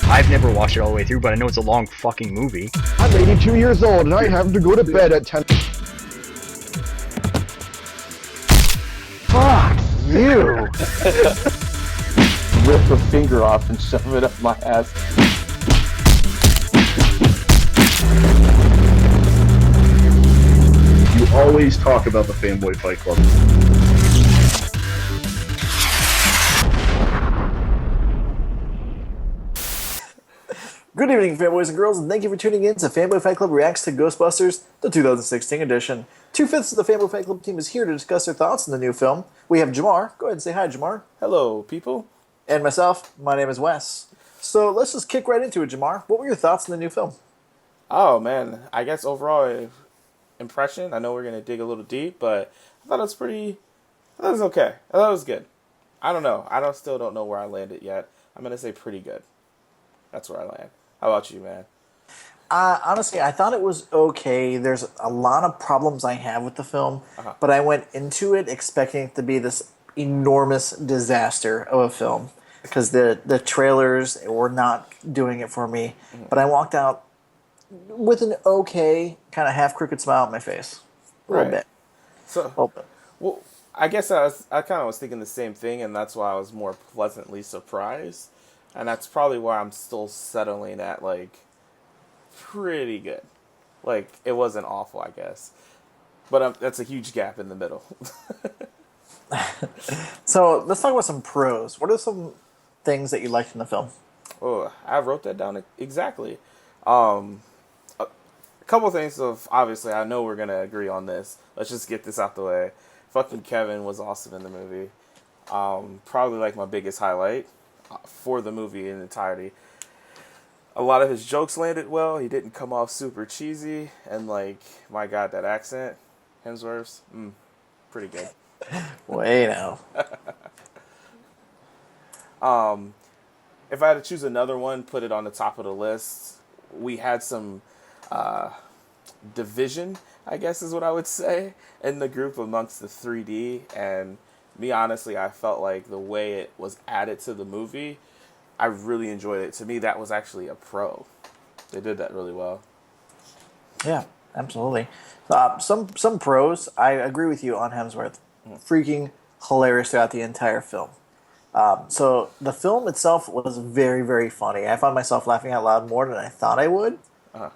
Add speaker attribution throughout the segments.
Speaker 1: I've never watched it all the way through, but I know it's a long fucking movie.
Speaker 2: I'm 82 years old and I have to go to bed at 10. Fuck you!
Speaker 3: Rip a finger off and shove it up my ass.
Speaker 4: You always talk about the Fanboy Fight Club.
Speaker 5: Good evening, fanboys and girls, and thank you for tuning in to Fanboy Fight Club Reacts to Ghostbusters, the 2016 edition. 2/5 of the Fanboy Fight Club team is here to discuss their thoughts on the new film. We have Jarmar. Go ahead and say hi, Jarmar.
Speaker 3: Hello, people.
Speaker 5: And myself. My name is Wes. So let's just kick right into it, Jarmar. What were your thoughts on the new film?
Speaker 3: Oh, man. I guess overall impression, I know we're going to dig a little deep, but I thought it was pretty... I thought it was okay. I thought it was good. I don't know. Still don't know where I landed yet. I'm going to say pretty good. That's where I land. How about you, man?
Speaker 5: Honestly, I thought it was okay. There's a lot of problems I have with the film, but I went into it expecting it to be this enormous disaster of a film because the trailers were not doing it for me. But I walked out with an okay, kind of half crooked smile on my face, a little bit.
Speaker 3: So, well, I guess I kind of was thinking the same thing, and that's why I was more pleasantly surprised. And that's probably why I'm still settling at, like, pretty good. Like, it wasn't awful, I guess. But that's a huge gap in the middle.
Speaker 5: So, let's talk about some pros. What are some things that you liked in the film?
Speaker 3: Oh, I wrote that down exactly. A couple things of, obviously, I know we're going to agree on this. Let's just get this out the way. Fucking Kevin was awesome in the movie. Probably, like, my biggest highlight for the movie in entirety. A lot of his jokes landed well. He didn't come off super cheesy. And, like, my God, that accent, Hemsworth's, pretty good.
Speaker 5: Way now.
Speaker 3: If I had to choose another one, put it on the top of the list, we had some division, I guess is what I would say, in the group amongst the 3D. And me, honestly, I felt like the way it was added to the movie, I really enjoyed it. To me, that was actually a pro. They did that really well.
Speaker 5: Yeah, absolutely. Some pros, I agree with you on Hemsworth. Freaking hilarious throughout the entire film. So the film itself was very, very funny. I found myself laughing out loud more than I thought I would. I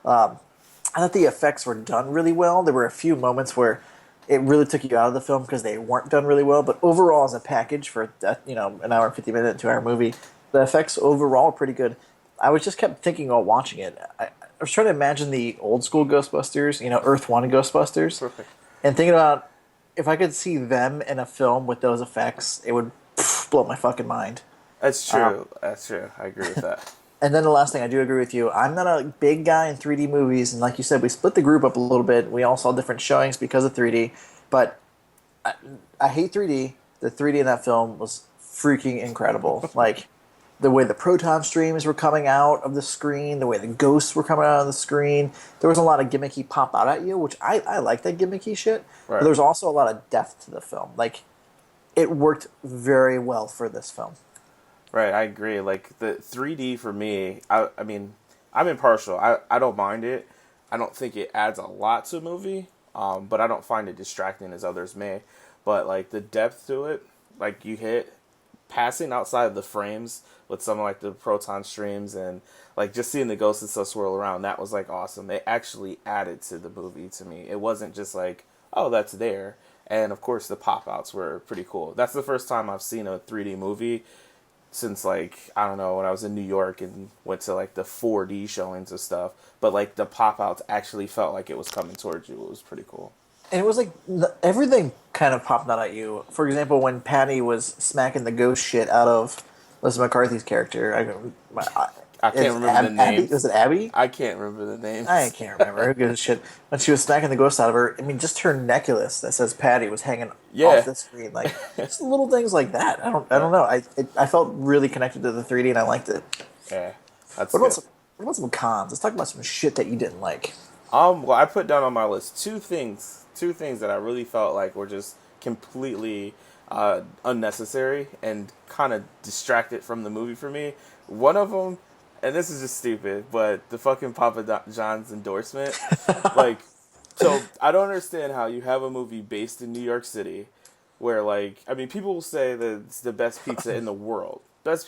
Speaker 5: thought the effects were done really well. There were a few moments where it really took you out of the film because they weren't done really well. But overall, as a package for an hour and 50-minute, 2-hour movie, the effects overall are pretty good. I was just kept thinking while watching it. I was trying to imagine the old school Ghostbusters, Earth One Ghostbusters,
Speaker 3: Perfect.
Speaker 5: and thinking about if I could see them in a film with those effects, it would blow my fucking mind.
Speaker 3: That's true. That's true. I agree with that.
Speaker 5: And then the last thing, I do agree with you. I'm not a big guy in 3D movies, and like you said, we split the group up a little bit. We all saw different showings because of 3D, but I hate 3D. The 3D in that film was freaking incredible. Like, the way the proton streams were coming out of the screen, the way the ghosts were coming out of the screen. There was a lot of gimmicky pop out at you, which I like that gimmicky shit.
Speaker 3: Right.
Speaker 5: But there's also a lot of depth to the film. Like, it worked very well for this film.
Speaker 3: Right, I agree. Like, the 3D for me, I mean, I'm impartial. I don't mind it. I don't think it adds a lot to a movie, but I don't find it distracting as others may. But, like, the depth to it, like, you hit passing outside of the frames with some, like, the proton streams and, like, just seeing the ghosts and stuff swirl around, that was, like, awesome. It actually added to the movie to me. It wasn't just like, oh, that's there. And, of course, the pop-outs were pretty cool. That's the first time I've seen a 3D movie since, like, I don't know, when I was in New York and went to, like, the 4D showings and stuff. But, like, the pop-outs actually felt like it was coming towards you. It was pretty cool.
Speaker 5: And it was like everything kind of popped out at you. For example, when Patty was smacking the ghost shit out of Melissa McCarthy's character.
Speaker 3: I can't remember the name.
Speaker 5: Was it Abby?
Speaker 3: I can't remember the name.
Speaker 5: I can't remember. Who gives a shit? When she was smacking the ghost out of her, I mean, just her necklace that says Patty was hanging off the screen. Like, just little things like that. I don't know. I felt really connected to the 3D and I liked it.
Speaker 3: Yeah, that's
Speaker 5: what
Speaker 3: good.
Speaker 5: What about some cons? Let's talk about some shit that you didn't like.
Speaker 3: Well, I put down on my list two things that I really felt like were just completely unnecessary and kind of distracted from the movie for me. One of them, and this is just stupid, but the fucking John's endorsement, like, so I don't understand how you have a movie based in New York City, where like, I mean, people will say that it's the best pizza in the world, but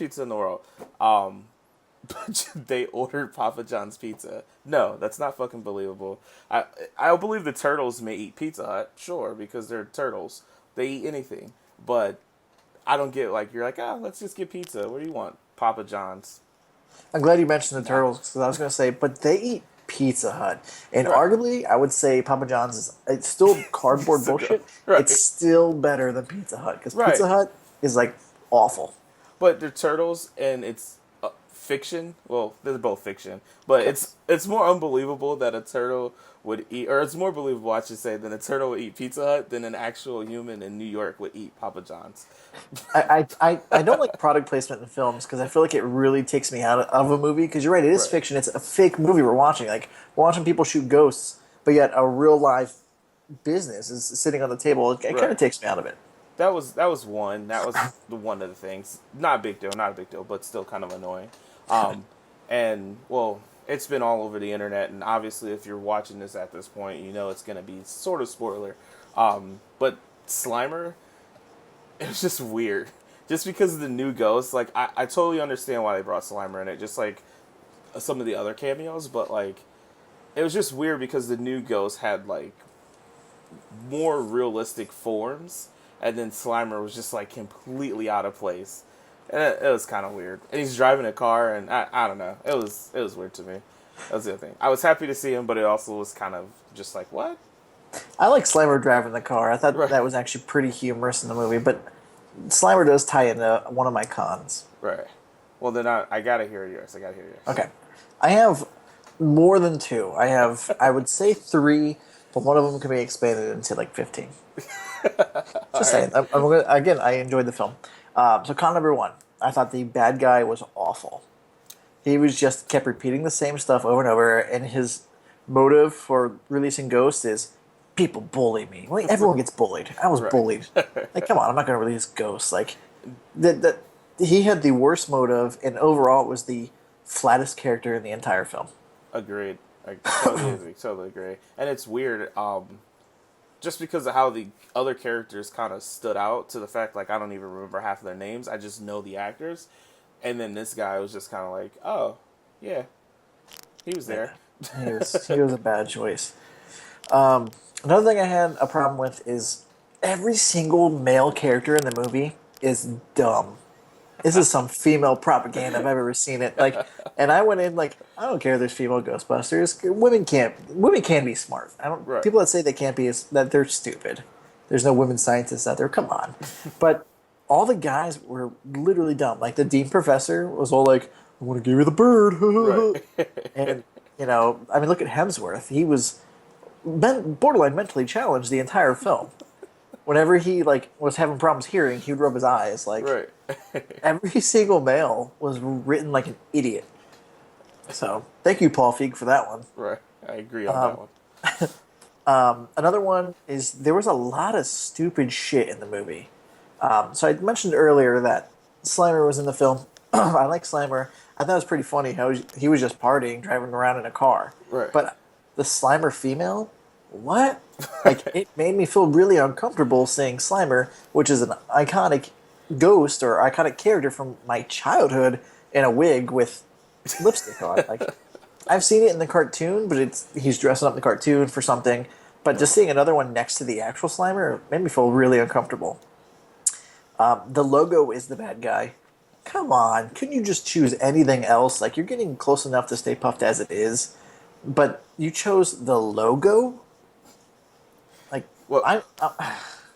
Speaker 3: they ordered Papa John's pizza. No, that's not fucking believable. I believe the turtles may eat Pizza Hut, sure, because they're turtles. They eat anything, but I don't get like, you're like, let's just get pizza. What do you want? Papa John's.
Speaker 5: I'm glad you mentioned the turtles because I was going to say, but they eat Pizza Hut, and
Speaker 3: Right.
Speaker 5: arguably, I would say Papa John's is it's still cardboard bullshit.
Speaker 3: Right.
Speaker 5: It's still better than Pizza Hut because
Speaker 3: Right.
Speaker 5: Pizza Hut is like awful.
Speaker 3: But they're turtles, and it's fiction. Well, they're both fiction, but it's more unbelievable that a turtle would eat, or it's more believable, I should say, than a turtle would eat Pizza Hut than an actual human in New York would eat Papa John's.
Speaker 5: I don't like product placement in films because I feel like it really takes me out of a movie. Because you're right, it is fiction. It's a fake movie we're watching. Like we're watching people shoot ghosts, but yet a real live business is sitting on the table. It kind of takes me out of it.
Speaker 3: That was one. That was the one of the things. Not a big deal, but still kind of annoying. And well, it's been all over the internet, and obviously, if you're watching this at this point, you know it's gonna be sort of spoiler. But Slimer, it was just weird, just because of the new ghost. Like I totally understand why they brought Slimer in it, just like some of the other cameos, but like it was just weird because the new ghost had like more realistic forms, and then Slimer was just like completely out of place. And it was kind of weird. And he's driving a car, and I don't know. It was weird to me. That was the other thing. I was happy to see him, but it also was kind of just like, what?
Speaker 5: I like Slimer driving the car. I thought that was actually pretty humorous in the movie, but Slimer does tie into one of my cons.
Speaker 3: Right. Well, then I gotta hear yours.
Speaker 5: Okay. I have more than two. I would say three, but one of them can be expanded into like 15. Just saying. Again, I enjoyed the film. So con number one, I thought the bad guy was awful. He was just kept repeating the same stuff over and over, and his motive for releasing ghosts is people bully me. Well, everyone gets bullied. I was bullied. Like, come on, I'm not going to release ghosts. Like, he had the worst motive, and overall, it was the flattest character in the entire film.
Speaker 3: Agreed. I totally agree. And it's weird, just because of how the other characters kind of stood out to the fact, like, I don't even remember half of their names. I just know the actors. And then this guy was just kind of like, oh, yeah, he was there.
Speaker 5: He was a bad choice. Another thing I had a problem with is every single male character in the movie is dumb. This is some female propaganda if I've ever seen it. Like, and I went in like, I don't care. There's female Ghostbusters. Women can be smart. I don't.
Speaker 3: Right.
Speaker 5: People that say they can't be is that they're stupid. There's no women scientists out there. Come on. But all the guys were literally dumb. Like the dean professor was all like, "I want to give you the bird,"
Speaker 3: Right.
Speaker 5: and you know, I mean, look at Hemsworth. He was borderline mentally challenged the entire film. Whenever he like was having problems hearing, he would rub his eyes. Like
Speaker 3: Right.
Speaker 5: every single male was written like an idiot. So thank you, Paul Feig, for that one.
Speaker 3: Right. I agree on that one.
Speaker 5: Another one is there was a lot of stupid shit in the movie. So I mentioned earlier that Slimer was in the film. I like Slimer. I thought it was pretty funny how he was just partying, driving around in a car.
Speaker 3: Right.
Speaker 5: But the Slimer female, what? Like, it made me feel really uncomfortable seeing Slimer, which is an iconic ghost or iconic character from my childhood, in a wig with lipstick on. Like, I've seen it in the cartoon, but he's dressing up in the cartoon for something. But just seeing another one next to the actual Slimer made me feel really uncomfortable. The logo is the bad guy. Come on, couldn't you just choose anything else? Like, you're getting close enough to Stay Puffed as it is, but you chose the logo? Like,
Speaker 3: Well,
Speaker 5: what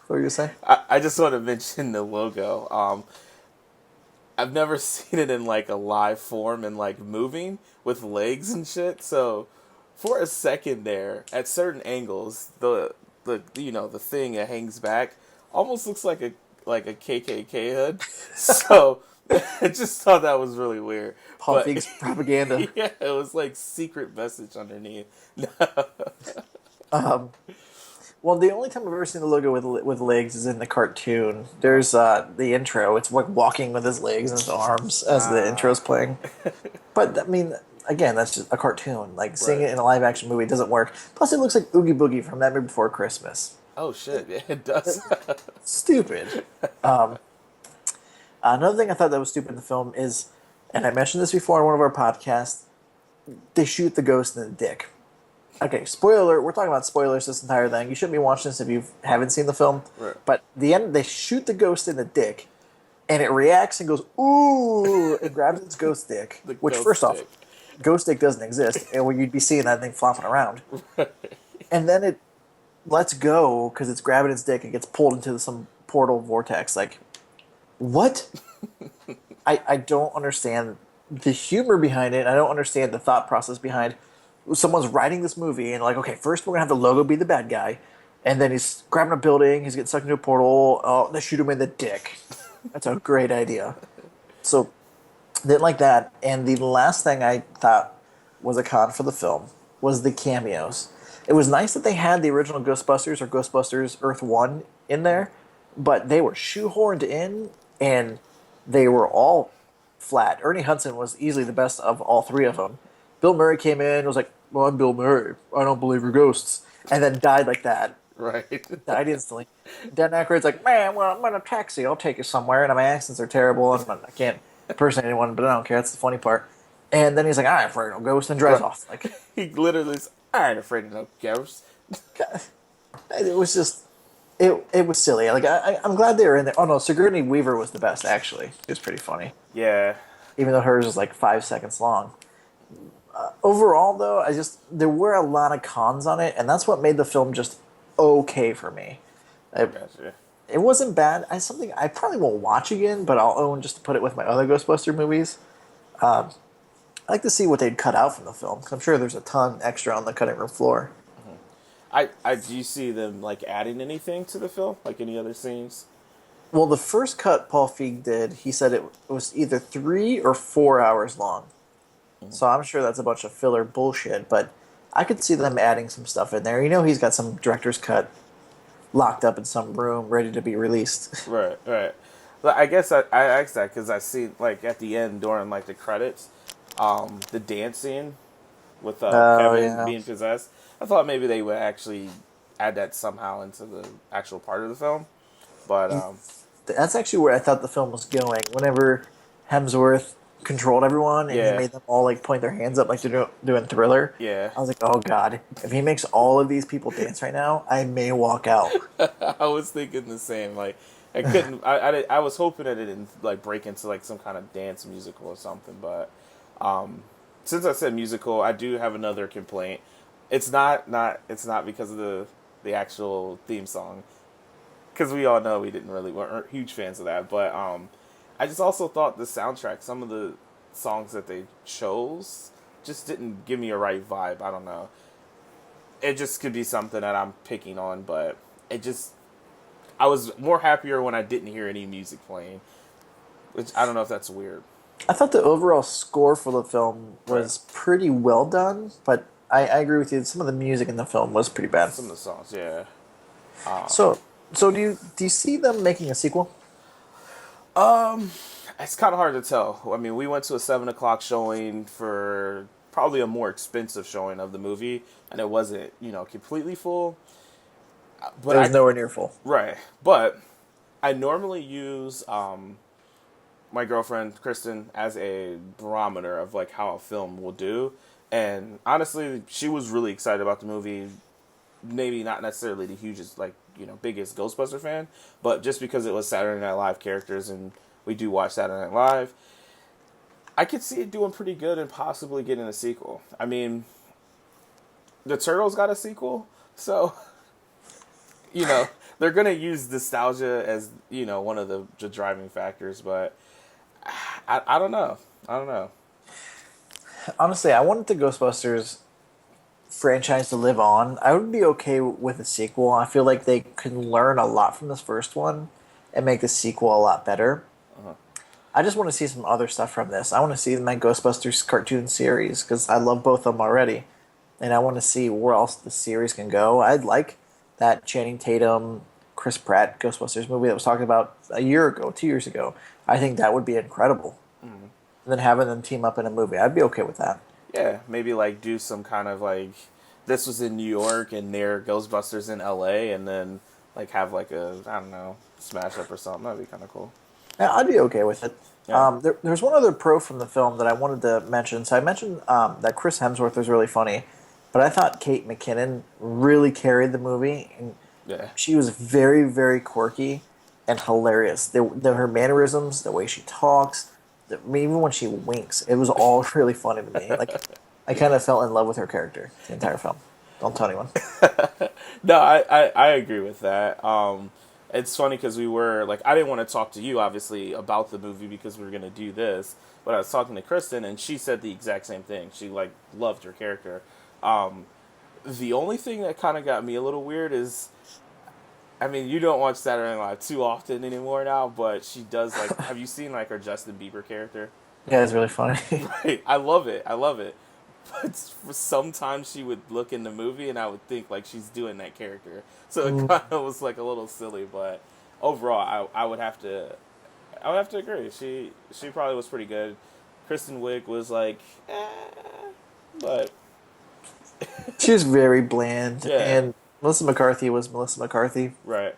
Speaker 5: were you going to say?
Speaker 3: I just want to mention the logo. I've never seen it in like a live form and like moving with legs and shit. So for a second there, at certain angles, the thing that hangs back almost looks like a KKK hood. So I just thought that was really weird.
Speaker 5: Paul Feig's propaganda.
Speaker 3: Yeah, it was like secret message underneath.
Speaker 5: Well, the only time I've ever seen the logo with legs is in the cartoon. There's the intro. It's like walking with his legs and his arms as the intro's playing. But I mean, again, that's just a cartoon. Like seeing
Speaker 3: Right.
Speaker 5: it in a live action movie doesn't work. Plus, it looks like Oogie Boogie from Nightmare Before Christmas.
Speaker 3: Oh shit, yeah, it does.
Speaker 5: Stupid. Another thing I thought that was stupid in the film is, and I mentioned this before on one of our podcasts, they shoot the ghost in the dick. Okay, spoiler alert, we're talking about spoilers this entire thing. You shouldn't be watching this if you haven't seen the film.
Speaker 3: Right.
Speaker 5: But the end, they shoot the ghost in the dick, and it reacts and goes, ooh, and grabs its ghost dick.
Speaker 3: The
Speaker 5: Which,
Speaker 3: ghost
Speaker 5: first off,
Speaker 3: dick.
Speaker 5: ghost dick doesn't exist, and you'd be seeing that thing flopping around. And then it lets go because it's grabbing its dick and gets pulled into some portal vortex. Like, what? I don't understand the humor behind it. I don't understand the thought process behind someone's writing this movie and like, okay, first we're gonna have the logo be the bad guy, and then he's grabbing a building, he's getting sucked into a portal. Oh, they shoot him in the dick. That's a great idea. So didn't like that. And the last thing I thought was a con for the film was the cameos. It was nice that they had the original Ghostbusters or Ghostbusters Earth 1 in there, but they were shoehorned in and they were all flat. Ernie Hudson was easily the best of all three of them. Bill Murray came in and was like, well, I'm Bill Murray. I don't believe in ghosts. And then died like that.
Speaker 3: Right.
Speaker 5: Died instantly. Dan Aykroyd's like, man, well, I'm in a taxi. I'll take you somewhere. And my accents are terrible. And I can't impersonate anyone, but I don't care. That's the funny part. And then he's like, I ain't afraid of no ghosts, and drives off. Like,
Speaker 3: He literally said, I ain't afraid of no ghosts.
Speaker 5: it was just, it was silly. Like, I'm glad they were in there. Oh, no, Sigourney Weaver was the best, actually. It was pretty funny.
Speaker 3: Yeah.
Speaker 5: Even though hers was like 5 seconds long. Overall, though, there were a lot of cons on it, and that's what made the film just okay for me.
Speaker 3: Gotcha.
Speaker 5: It wasn't bad. Something I probably won't watch again, but I'll own just to put it with my other Ghostbuster movies. I like to see what they'd cut out from the film, because I'm sure there's a ton extra on the cutting room floor.
Speaker 3: Do you see them like adding anything to the film, like any other scenes?
Speaker 5: Well, the first cut Paul Feig did, he said it was either 3 or 4 hours long. So I'm sure that's a bunch of filler bullshit, but I could see them adding some stuff in there. You know, he's got some director's cut locked up in some room ready to be released.
Speaker 3: Right, right. But I guess I asked that because I see like at the end during like the credits, the dance scene with Kevin being possessed. I thought maybe they would actually add that somehow into the actual part of the film, but
Speaker 5: That's actually where I thought the film was going. Whenever Hemsworth controlled everyone and he made them all like point their hands up like they're doing Thriller.
Speaker 3: Yeah.
Speaker 5: I was like, oh god, if he makes all of these people dance right now, I may walk out.
Speaker 3: I was thinking the same. Like I couldn't. I was hoping that it didn't like break into like some kind of dance musical or something. But since I said musical, I do have another complaint. It's not because of the actual theme song, because we all know we weren't huge fans of that. But I just also thought the soundtrack, some of the songs that they chose, just didn't give me a right vibe. I don't know. It just could be something that I'm picking on, but I was more happier when I didn't hear any music playing, which I don't know if that's weird.
Speaker 5: I thought the overall score for the film was pretty well done, but I agree with you. Some of the music in the film was pretty bad.
Speaker 3: Some of the songs, yeah.
Speaker 5: So do you see them making a sequel?
Speaker 3: It's kind of hard to tell. I mean, we went to a 7:00 showing for probably a more expensive showing of the movie, and it wasn't, completely full. But
Speaker 5: It was nowhere near full.
Speaker 3: Right. But I normally use my girlfriend, Kristen, as a barometer of like how a film will do. And honestly, she was really excited about the movie. Maybe not necessarily the hugest, biggest Ghostbuster fan, but just because it was Saturday Night Live characters and we do watch Saturday Night Live, I could see it doing pretty good and possibly getting a sequel. I mean, the Turtles got a sequel, so, they're going to use nostalgia as, one of the driving factors, but I don't know.
Speaker 5: Honestly, I wanted the Ghostbusters franchise to live on. I would be okay with a sequel. I feel like they can learn a lot from this first one and make the sequel a lot better. I just want to see some other stuff from this. I want to see my Ghostbusters cartoon series because I love both of them already. And I want to see where else the series can go. I'd like that Channing Tatum, Chris Pratt Ghostbusters movie that was talked about a year ago, 2 years ago. I think that would be incredible. and then having them team up in a movie. I'd be okay with that.
Speaker 3: Yeah, maybe like do some kind of like this was in New York and they're Ghostbusters in LA, and then like have like a I don't know smash up or something. That'd be kind of cool.
Speaker 5: Yeah, I'd be okay with it.
Speaker 3: Yeah.
Speaker 5: There's one other pro from the film that I wanted to mention. So I mentioned that Chris Hemsworth was really funny, but I thought Kate McKinnon really carried the movie, and
Speaker 3: Yeah.
Speaker 5: she was very, very quirky and hilarious. Her mannerisms, the way she talks, I mean, even when she winks, it was all really funny to me. Like, I kind of fell in love with her character the entire film. Don't tell anyone.
Speaker 3: No, I agree with that. It's funny because we were like, I didn't want to talk to you obviously about the movie because we were gonna do this, but I was talking to Kristen and she said the exact same thing. She like loved her character. The only thing that kind of got me a little weird is, I mean, you don't watch Saturday Night Live too often anymore now, but she does like. Have you seen like her Justin Bieber character?
Speaker 5: Yeah, it's really funny.
Speaker 3: Right, I love it. I love it. But sometimes she would look in the movie and I would think like she's doing that character. So it kind of was like a little silly, but overall, I would have to, agree. She probably was pretty good. Kristen Wiig was like, but
Speaker 5: She was very bland,
Speaker 3: Yeah.
Speaker 5: and Melissa McCarthy was Melissa McCarthy.
Speaker 3: right.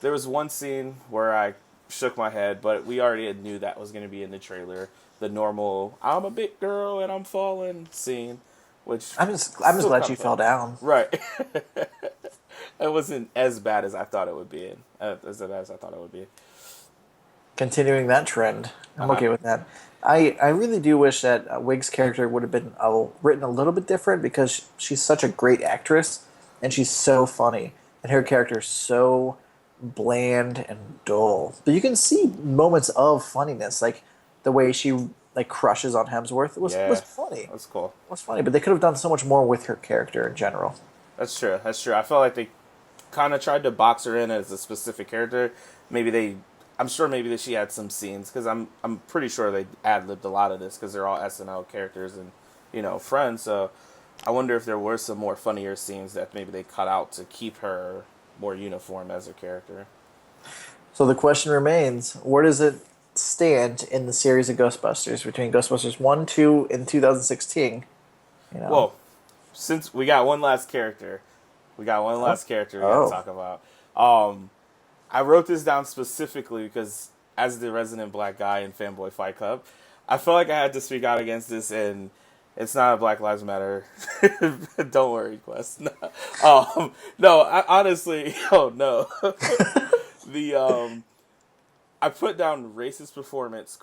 Speaker 3: There was one scene where I shook my head, but we already knew that was going to be in the trailer. The normal "I'm a big girl and I'm falling" scene, which
Speaker 5: I'm just
Speaker 3: still
Speaker 5: glad
Speaker 3: kinda
Speaker 5: she
Speaker 3: fun.
Speaker 5: fell down.
Speaker 3: Right. It wasn't as bad as I thought it would be. As bad as I thought it would be.
Speaker 5: Continuing that trend, I'm okay with that. I really do wish that Wig's character would have been written a little bit different because she's such a great actress and she's so funny and her character is so bland and dull. But you can see moments of funniness, like the way she like crushes on Hemsworth. It was funny.
Speaker 3: That's cool.
Speaker 5: It was funny, but they could have done so much more with her character in general.
Speaker 3: That's true. That's true. I felt like they kind of tried to box her in as a specific character. I'm sure maybe that she had some scenes because I'm pretty sure they ad-libbed a lot of this because they're all SNL characters and friends. So I wonder if there were some more funnier scenes that maybe they cut out to keep her more uniform as a character.
Speaker 5: So the question remains: where does it stand in the series of Ghostbusters between Ghostbusters 1, 2, and 2016?
Speaker 3: Well, since we got one last character, we got to talk about. I wrote this down specifically because as the resident black guy in Fanboy Fight Club, I felt like I had to speak out against this, and it's not a Black Lives Matter. Don't worry, Quest. No, honestly, oh no. I put down racist performance ?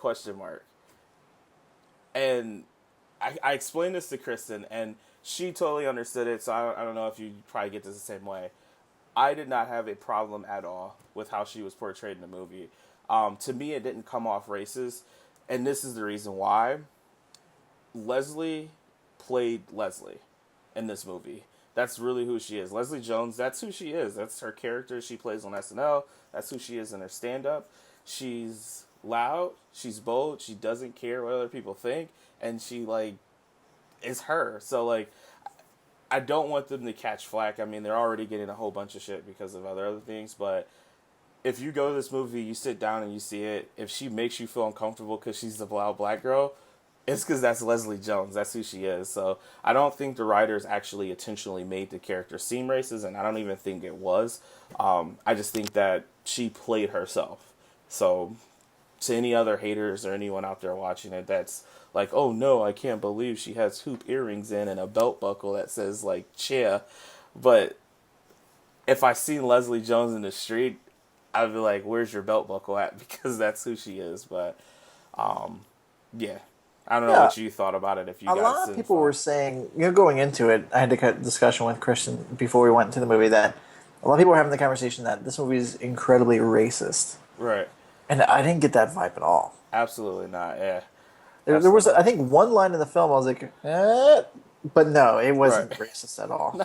Speaker 3: And I explained this to Kristen, and she totally understood it, so I don't know if you probably get this the same way. I did not have a problem at all with how she was portrayed in the movie. To me, it didn't come off racist, and this is the reason why. Leslie played Leslie in this movie. That's really who she is. Leslie Jones, that's who she is. That's her character she plays on SNL. That's who she is in her stand-up. She's loud. She's bold. She doesn't care what other people think. And she, is her. So, I don't want them to catch flack. I mean, they're already getting a whole bunch of shit because of other things. But if you go to this movie, you sit down and you see it, if she makes you feel uncomfortable because she's the loud black girl, it's because that's Leslie Jones. That's who she is. So I don't think the writers actually intentionally made the character seem racist, and I don't even think it was. I just think that she played herself. So to any other haters or anyone out there watching it that's like, oh no, I can't believe she has hoop earrings in and a belt buckle that says cheer. But if I seen Leslie Jones in the street, I'd be like, where's your belt buckle at? Because that's who she is. But yeah. I don't know what you thought about it. If you
Speaker 5: a lot of people were saying, going into it, I had to cut discussion with Christian before we went into the movie that a lot of people were having the conversation that this movie is incredibly racist.
Speaker 3: Right.
Speaker 5: And I didn't get that vibe at all.
Speaker 3: Absolutely not. Yeah.
Speaker 5: There was, I think, one line in the film I was like, but no, it wasn't racist at all.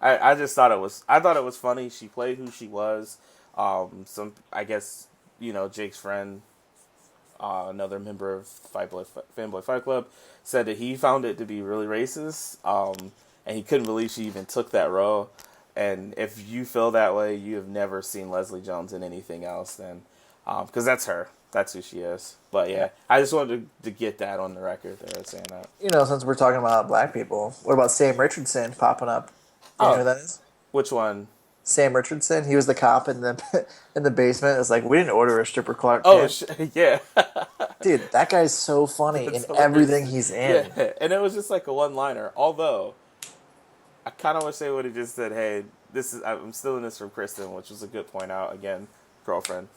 Speaker 3: I just thought it was. I thought it was funny. She played who she was. I guess Jake's friend, another member of Fanboy Fight Club, said that he found it to be really racist, and he couldn't believe she even took that role. And if you feel that way, you have never seen Leslie Jones in anything else, then because that's her. That's who she is. But yeah, I just wanted to get that on the record there, saying that.
Speaker 5: You know, since we're talking about black people, what about Sam Richardson popping up? Do you know
Speaker 3: Oh,
Speaker 5: who that is?
Speaker 3: which one?
Speaker 5: Sam Richardson. He was the cop in the in the basement. It's like we didn't order a stripper Clark
Speaker 3: Oh,
Speaker 5: Kent.
Speaker 3: yeah.
Speaker 5: Dude, that guy's so funny
Speaker 3: That's
Speaker 5: in
Speaker 3: hilarious.
Speaker 5: everything he's in.
Speaker 3: Yeah, and it was just like a one-liner. Although, I kind of wish they would have just said, "Hey, I'm stealing this from Kristen," which was a good point out again, girlfriend.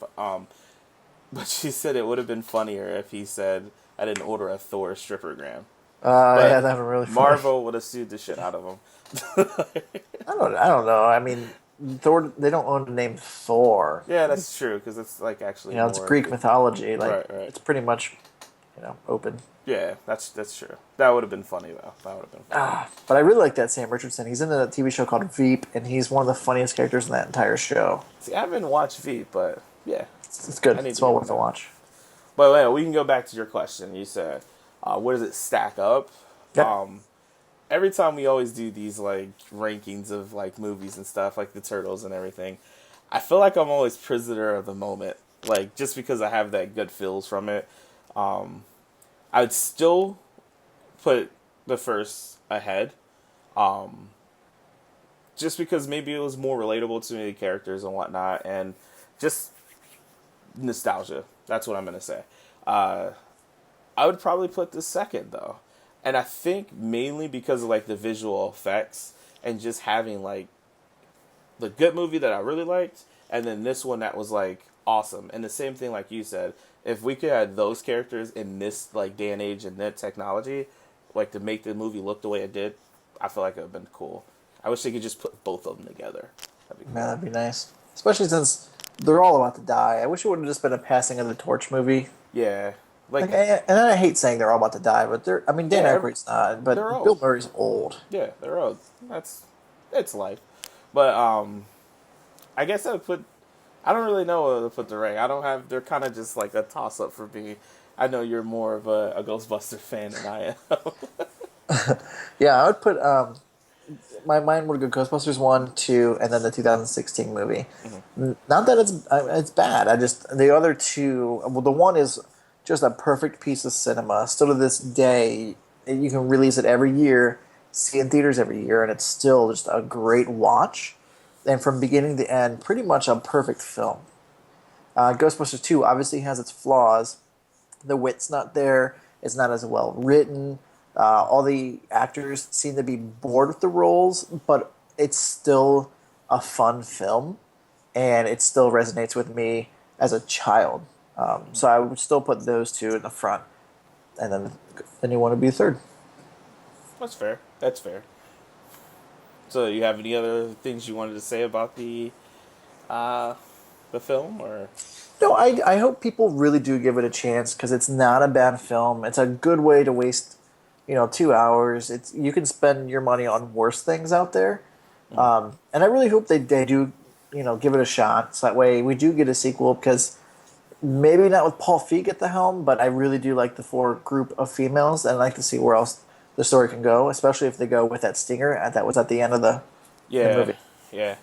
Speaker 3: But she said it would have been funnier if he said, "I didn't order a Thor strippergram." But
Speaker 5: Yeah, that was really funny.
Speaker 3: Marvel would have sued the shit out of him.
Speaker 5: I don't know. I mean, Thor. They don't own the name Thor.
Speaker 3: Yeah, that's true because it's like actually
Speaker 5: You know, it's
Speaker 3: more-
Speaker 5: Greek mythology. Like,
Speaker 3: Right.
Speaker 5: it's pretty much, open.
Speaker 3: Yeah, that's true. That would have been funny though. That would have been funny.
Speaker 5: But I really like that Sam Richardson. He's in a TV show called Veep, and he's one of the funniest characters in that entire show.
Speaker 3: See, I haven't watched V, but yeah.
Speaker 5: It's good.
Speaker 3: I need
Speaker 5: It's
Speaker 3: to
Speaker 5: well
Speaker 3: get
Speaker 5: worth a
Speaker 3: that.
Speaker 5: watch.
Speaker 3: But wait, we can go back to your question. You said, where does it stack up?
Speaker 5: Yep.
Speaker 3: Every time we always do these like rankings of like movies and stuff, like the Turtles and everything, I feel like I'm always prisoner of the moment. Like just because I have that good feels from it, I'd still put the first ahead. Just because maybe it was more relatable to me, the characters and whatnot, and just nostalgia. That's what I'm gonna say. I would probably put the second though, and I think mainly because of like the visual effects and just having like the good movie that I really liked, and then this one that was like awesome. And the same thing like you said, if we could have those characters in this like day and age and that technology, like to make the movie look the way it did, I feel like it would have been cool. I wish they could just put both of them together. That'd be cool.
Speaker 5: Man, that'd be nice. Especially since they're all about to die. I wish it would have just been a passing of the torch movie.
Speaker 3: Yeah,
Speaker 5: And I hate saying they're all about to die, but I mean, Dan
Speaker 3: Yeah,
Speaker 5: Aykroyd's not, but
Speaker 3: they're old.
Speaker 5: Bill Murray's old.
Speaker 3: yeah, they're old. It's life. But I guess I would put. I don't really know where to put the rank. I don't have. They're kind of just like a toss up for me. I know you're more of a Ghostbusters fan than I am.
Speaker 5: Yeah, I would put my mind would go Ghostbusters 1, 2, and then the 2016 movie. Not that it's bad. I just the other two. Well, the one is just a perfect piece of cinema. Still to this day, you can release it every year, see it in theaters every year, and it's still just a great watch. And from beginning to end, pretty much a perfect film. Ghostbusters 2 obviously has its flaws. The wit's not there. It's not as well written. All the actors seem to be bored with the roles, but it's still a fun film, and it still resonates with me as a child. So I would still put those two in the front, and then anyone would be third.
Speaker 3: That's fair. That's fair. So, you have any other things you wanted to say about the film, or?
Speaker 5: No, I hope people really do give it a chance because it's not a bad film. It's a good way to waste, 2 hours. You can spend your money on worse things out there, and I really hope they do, give it a shot. So that way we do get a sequel because maybe not with Paul Feig at the helm, but I really do like the four group of females, and I'd like to see where else the story can go, especially if they go with that stinger that was at the end of the movie.
Speaker 3: Yeah.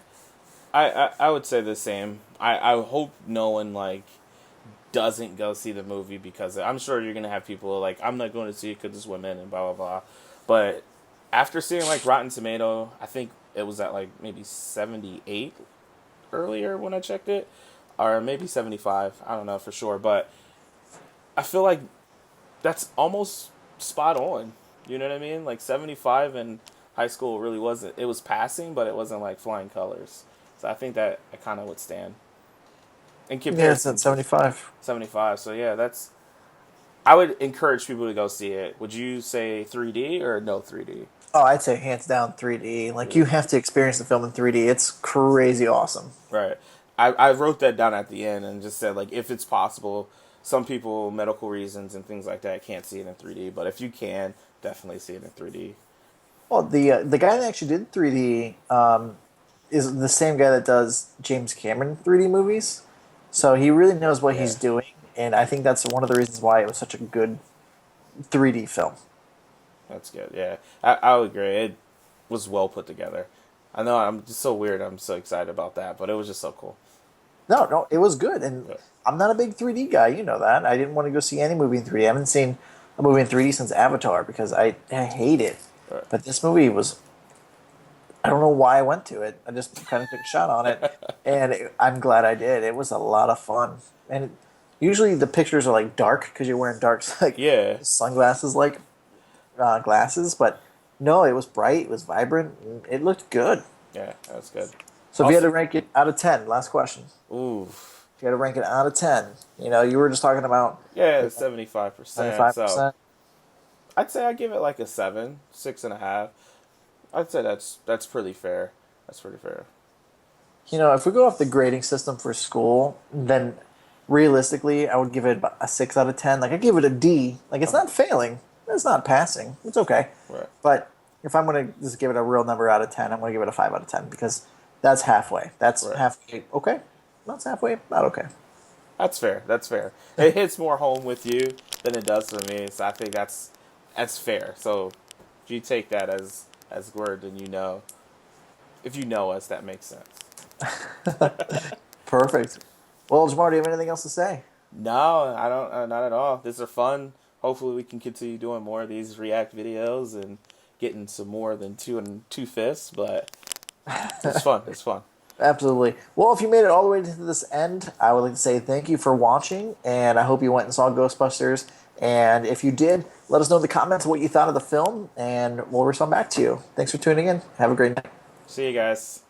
Speaker 3: I would say the same. I hope no one like doesn't go see the movie because I'm sure you're gonna have people who are like, I'm not going to see it because it's women and blah blah blah. But after seeing like Rotten Tomato, I think it was at like maybe 78 earlier when I checked it, or maybe 75. I don't know for sure, but I feel like that's almost spot on. You know what I mean? Like 75 in high school really wasn't. It was passing, but it wasn't like flying colors. So I think that I kind of would stand. In comparison,
Speaker 5: it's at 75.
Speaker 3: 75. So yeah, that's. I would encourage people to go see it. Would you say 3D or no 3D?
Speaker 5: Oh, I'd say hands down 3D. Like, you have to experience the film in 3D. It's crazy awesome.
Speaker 3: Right. I wrote that down at the end and just said, like, if it's possible, some people, medical reasons and things like that, can't see it in 3D. But if you can, definitely see it in 3D.
Speaker 5: Well, the guy that actually did 3D is the same guy that does James Cameron 3D movies. So he really knows what he's doing. And I think that's one of the reasons why it was such a good 3D film.
Speaker 3: That's good, yeah. I would agree. It was well put together. I know I'm just so weird. I'm so excited about that, but it was just so cool.
Speaker 5: No, it was good, and I'm not a big 3D guy. You know that. I didn't want to go see any movie in 3D. I haven't seen a movie in 3D since Avatar because I hate it.
Speaker 3: Right.
Speaker 5: But this movie was. I don't know why I went to it. I just kind of took a shot on it, and I'm glad I did. It was a lot of fun, and usually the pictures are like dark because you're wearing dark sunglasses like glasses, but no, it was bright, it was vibrant, and it looked good.
Speaker 3: Yeah, that's good.
Speaker 5: So if you had to rank it out of 10, last question.
Speaker 3: Ooh.
Speaker 5: If you had to rank it out of 10, you were just talking about
Speaker 3: 75%.
Speaker 5: 75%.
Speaker 3: So I'd say I give it like a 7, 6.5. I'd say that's pretty fair. That's pretty fair.
Speaker 5: If we go off the grading system for school, then realistically, I would give it a 6 out of 10. Like, I give it a D. Like, it's not failing. It's not passing. It's okay.
Speaker 3: Right.
Speaker 5: But if I'm going to just give it a real number out of 10, I'm going to give it a 5 out of 10 because that's halfway. That's halfway okay. That's halfway not okay.
Speaker 3: That's fair. That's fair. It hits more home with you than it does for me, so I think that's fair. So if you take that as word, then if you know us, that makes sense.
Speaker 5: Perfect. Well, Jamar, do you have anything else to say?
Speaker 3: No, I don't. Not at all. These are fun. Hopefully, we can continue doing more of these react videos and getting some more than 2 fists. But it's fun. It's fun.
Speaker 5: Absolutely. Well, if you made it all the way to this end, I would like to say thank you for watching, and I hope you went and saw Ghostbusters. And if you did, let us know in the comments what you thought of the film, and we'll respond back to you. Thanks for tuning in. Have a great night.
Speaker 3: See you guys.